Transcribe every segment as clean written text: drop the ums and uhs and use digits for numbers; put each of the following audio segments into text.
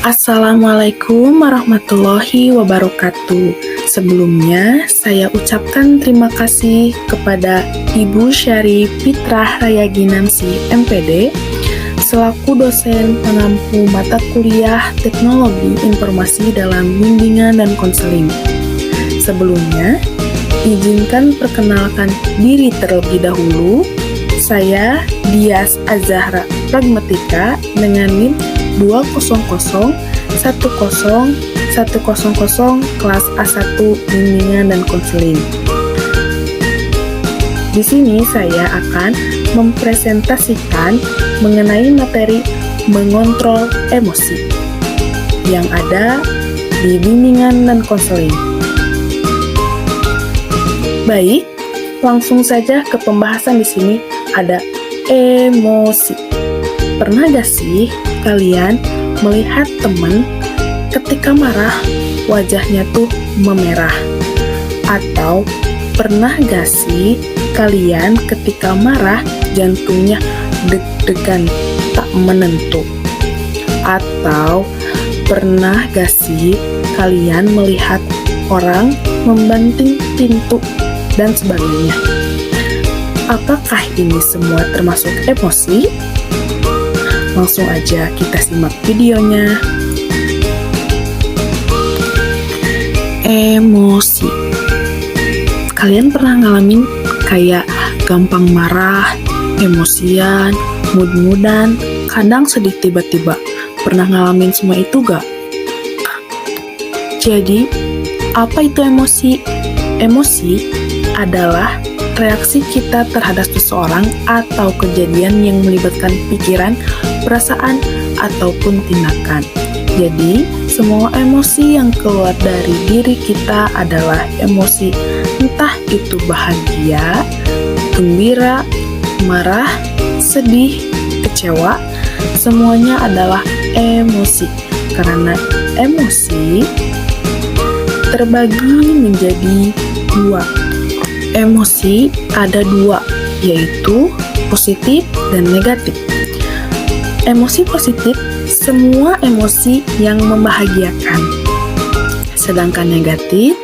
Assalamualaikum warahmatullahi wabarakatuh. Sebelumnya, saya ucapkan terima kasih kepada Ibu Syari Fitrah Rayaginansi MPD selaku dosen pengampu mata kuliah Teknologi Informasi dalam Bimbingan dan Konseling. Sebelumnya, izinkan perkenalkan diri terlebih dahulu. Saya Dias Azahra Pragmatika dengan NIM 2001010 kelas A1 Bimbingan dan Konseling. Di sini saya akan mempresentasikan mengenai materi mengontrol emosi yang ada di bimbingan dan konseling. Baik, langsung saja ke pembahasan. Di sini ada emosi. Pernah gak sih kalian melihat teman ketika marah wajahnya tuh memerah? Atau pernah gak sih kalian ketika marah jantungnya deg-degan tak menentu? Atau pernah gak sih kalian melihat orang membanting pintu dan sebagainya? Apakah ini semua termasuk emosi? Langsung aja kita simak videonya. Emosi. Kalian pernah ngalamin kayak gampang marah, emosian, mood-moodan, kadang sedih tiba-tiba? Pernah ngalamin semua itu gak? Jadi, apa itu emosi? Emosi adalah reaksi kita terhadap seseorang atau kejadian yang melibatkan pikiran, perasaan, ataupun tindakan. Jadi, semua emosi yang keluar dari diri kita adalah emosi, entah itu bahagia, gembira, marah, sedih, kecewa, semuanya adalah emosi. Karena emosi terbagi menjadi dua. Emosi ada dua, yaitu positif dan negatif. Emosi positif, semua emosi yang membahagiakan. Sedangkan negatif,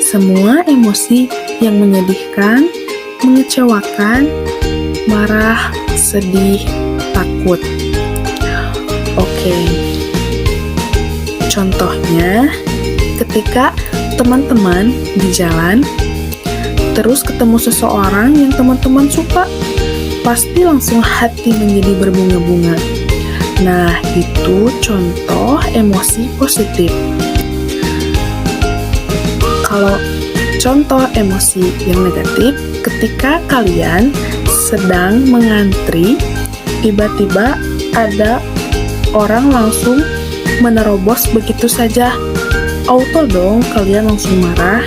semua emosi yang menyedihkan, mengecewakan, marah, sedih, takut. Oke. Contohnya, ketika teman-teman di jalan terus ketemu seseorang yang teman-teman suka, pasti langsung hati menjadi berbunga-bunga. Nah, itu contoh emosi positif. Kalau contoh emosi yang negatif, ketika kalian sedang mengantri, tiba-tiba ada orang langsung menerobos begitu saja. Auto dong kalian langsung marah.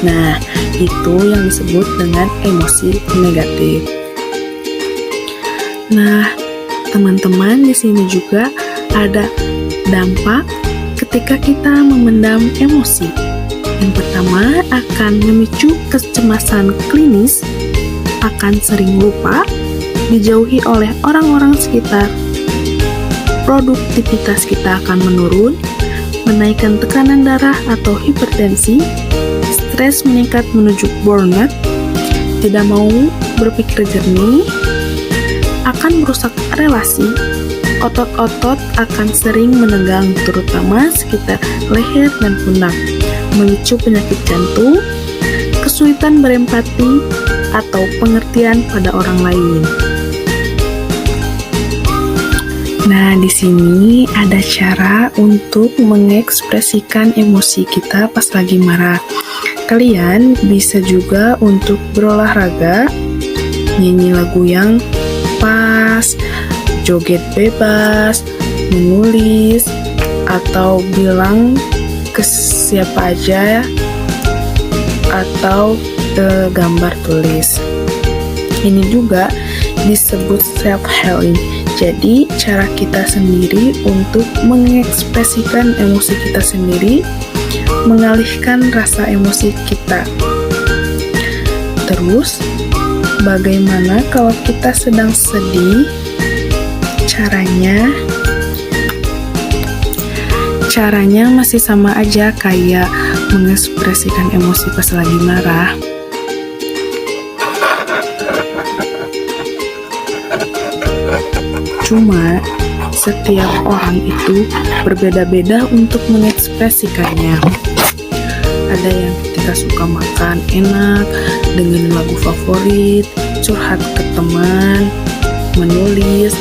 Nah, itu yang disebut dengan emosi negatif. Nah, teman-teman, di sini juga ada dampak ketika kita memendam emosi. Yang pertama akan memicu kecemasan klinis, akan sering lupa, dijauhi oleh orang-orang sekitar. Produktivitas kita akan menurun, menaikkan tekanan darah atau hipertensi, stres meningkat menuju burnout, tidak mau berpikir jernih, akan merusak relasi, otot-otot akan sering menegang terutama sekitar leher dan pundak, memicu penyakit jantung, kesulitan berempati atau pengertian pada orang lain. Nah, di sini ada cara untuk mengekspresikan emosi kita pas lagi marah. Kalian bisa juga untuk berolahraga, nyanyi lagu yang pas, joget bebas, menulis, atau bilang ke siapa aja, atau gambar tulis. Ini juga disebut self-healing. Jadi, cara kita sendiri untuk mengekspresikan emosi kita sendiri, mengalihkan rasa emosi kita. Terus, bagaimana kalau kita sedang sedih? Caranya, caranya masih sama aja kayak mengekspresikan emosi pas lagi marah. Cuma setiap orang itu berbeda-beda untuk mengekspresikannya. Ada yang ketika suka makan enak, dengan lagu favorit, curhat ke teman, menulis,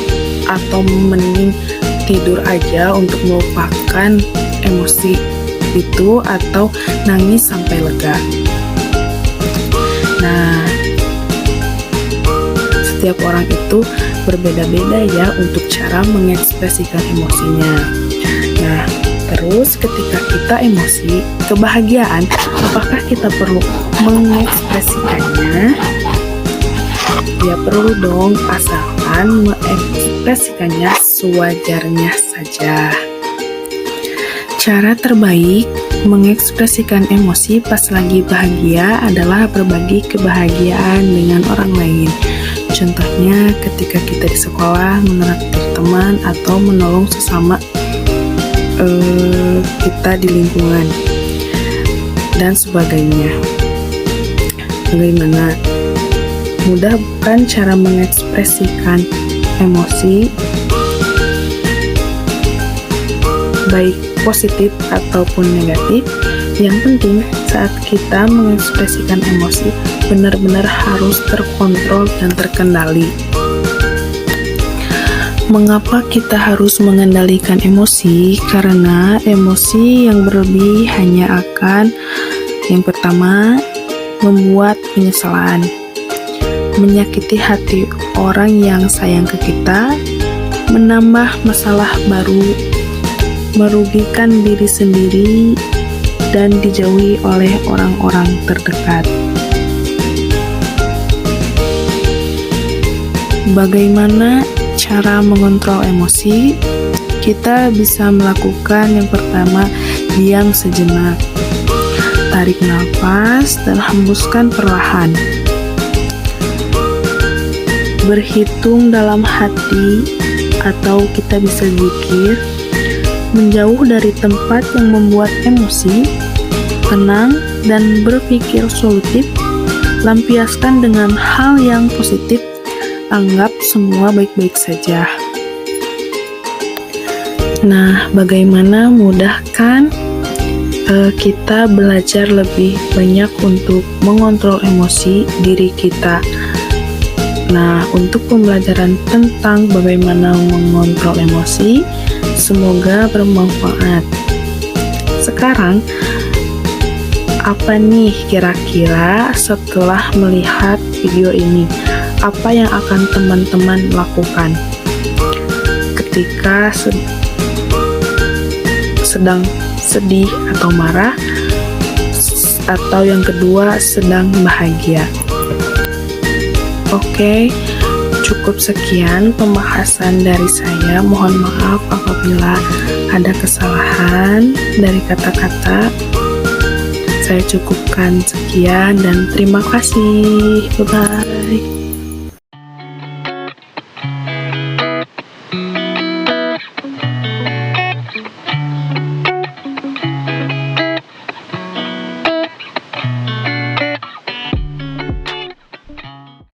atau mending tidur aja untuk melupakan emosi itu atau nangis sampai lega. Nah, setiap orang itu berbeda-beda ya untuk cara mengekspresikan emosinya. Nah, terus ketika kita emosi, kebahagiaan, apakah kita perlu mengekspresikannya? Ya perlu dong, asalkan mengekspresikannya sewajarnya saja. Cara terbaik mengekspresikan emosi pas lagi bahagia adalah berbagi kebahagiaan dengan orang lain. Contohnya ketika kita di sekolah menraktir teman atau menolong sesama kita di lingkungan dan sebagainya. Bagaimana? Mudah bukan cara mengekspresikan emosi, baik positif ataupun negatif. Yang penting saat kita mengekspresikan emosi benar-benar harus terkontrol dan terkendali. Mengapa kita harus mengendalikan emosi? Karena emosi yang berlebih hanya akan yang pertama membuat penyesalan, menyakiti hati orang yang sayang ke kita, menambah masalah baru, merugikan diri sendiri, dan dijauhi oleh orang-orang terdekat. Bagaimana cara mengontrol emosi? Kita bisa melakukan yang pertama, diam sejenak. Tarik nafas dan hembuskan perlahan. Berhitung dalam hati atau kita bisa zikir. Menjauh dari tempat yang membuat emosi, tenang dan berpikir solutif, lampiaskan dengan hal yang positif, anggap semua baik-baik saja. Nah, bagaimana mudah kan kita belajar lebih banyak untuk mengontrol emosi diri kita. Nah, untuk pembelajaran tentang bagaimana mengontrol emosi, semoga bermanfaat. Sekarang, apa nih kira-kira setelah melihat video ini? Apa yang akan teman-teman lakukan ketika sedang sedih atau marah, atau yang kedua sedang bahagia? Oke, cukup sekian pembahasan dari saya. Mohon maaf apabila ada kesalahan dari kata-kata. Saya cukupkan sekian dan terima kasih. Bye-bye.